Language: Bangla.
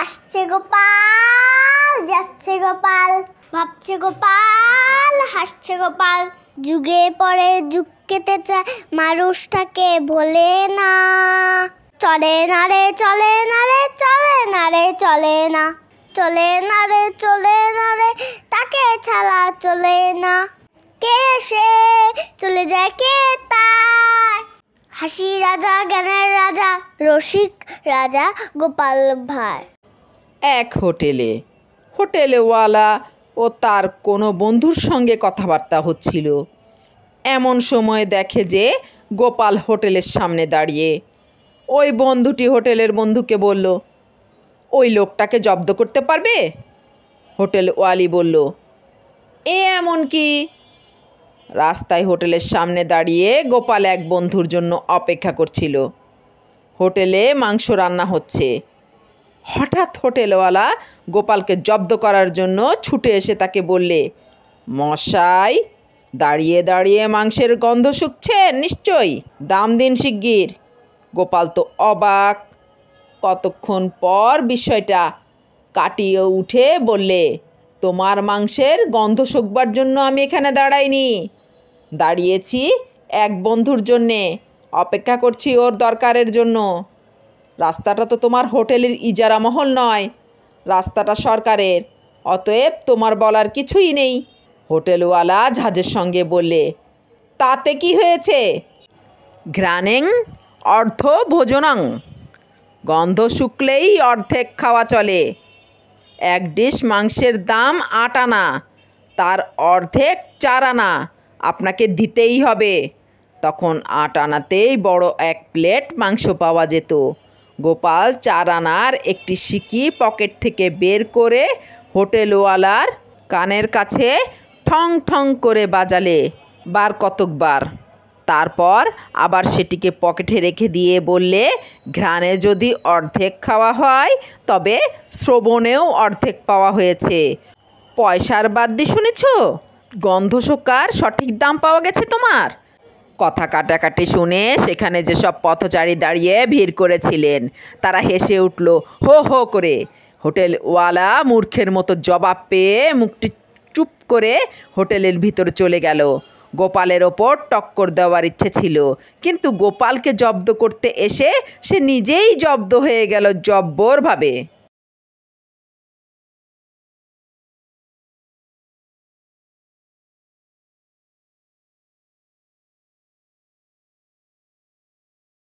আসছে গোপাল, যাচ্ছে গোপাল, ভাবছে গোপাল, হাসছে গোপাল। যুগে পরে যুগ কেটে যায়, মানুষটাকে ভোলে না। চলে না রে, চলে না রে, চলে না রে, চলে না, চলে না রে, চলে না রে, তাকে ছাড়া চলে না। কে সে চলে যায় কে তাই, হাসি রাজা, জ্ঞানের রাজা, রসিক রাজা গোপাল ভাই। এক হোটেলেওয়ালা ও তার কোনো বন্ধুর সঙ্গে কথাবার্তা হচ্ছিল। এমন সময় দেখে যে গোপাল হোটেলের সামনে দাঁড়িয়ে। ওই বন্ধুটি হোটেলের বন্ধুকে বলল, ওই লোকটাকে জব্দ করতে পারবে? হোটেলওয়ালি বলল, এমন কি? রাস্তায় হোটেলের সামনে দাঁড়িয়ে গোপাল এক বন্ধুর জন্য অপেক্ষা করছিল। হোটেলে মাংস রান্না হচ্ছে। হঠাৎ হোটেলওয়ালা গোপালকে জব্দ করার জন্য ছুটে এসে তাকে বললে, মশাই, দাঁড়িয়ে দাঁড়িয়ে মাংসের গন্ধ শুকছে নিশ্চয়ই, দাম দিন শিগগির। গোপাল তো অবাক। কতক্ষণ পর বিষয়টা কাটিয়ে উঠে বললে, তোমার মাংসের গন্ধ শুকবার জন্য আমি এখানে দাঁড়াইনি, দাঁড়িয়েছি এক বন্ধুর জন্যে, অপেক্ষা করছি ওর দরকারের জন্য। রাস্তাটা তো তোমার হোটেলের ইজারা মহল নয়, রাস্তাটা সরকারের, অতএব তোমার বলার কিছুই নেই। হোটেলওয়ালা ঝাঁজের সঙ্গে বললে, তাতে কি হয়েছে? ঘ্রাণেং অর্ধ ভোজনং, গন্ধ শুকলেই অর্ধেক খাওয়া চলে। এক ডিশ মাংসের দাম 8 আনা, তার অর্ধেক 4 আনা আপনাকে দিতেই হবে। তখন 8 আনাতেই বড় এক প্লেট মাংস পাওয়া যেত। গোপাল 4 আনার একটি সিকি পকেট থেকে বের করে হোটেলওয়ালার কানের কাছে ঠং ঠং করে বাজালে বার কতকবার। তারপর আবার সেটিকে পকেটে রেখে দিয়ে বললে, ঘ্রাণে যদি অর্ধেক খাওয়া হয় তবে শ্রবণেও অর্ধেক পাওয়া হয়েছে। পয়সার বাদ্যি শুনেছ? গন্ধ শোকার সঠিক দাম পাওয়া গেছে তোমার। কথা কাটাকাটি শুনে সেখানে যেসব পথচারী দাঁড়িয়ে ভিড় করেছিলেন তারা হেসে উঠল হো হো করে। হোটেলওয়ালা মূর্খের মতো জবাব পেয়ে মুখটি চুপ করে হোটেলের ভিতরে চলে গেল। গোপালের ওপর টক্কর দেওয়ার ইচ্ছে ছিল, কিন্তু গোপালকে জব্দ করতে এসে সে নিজেই জব্দ হয়ে গেল জব্বরভাবে।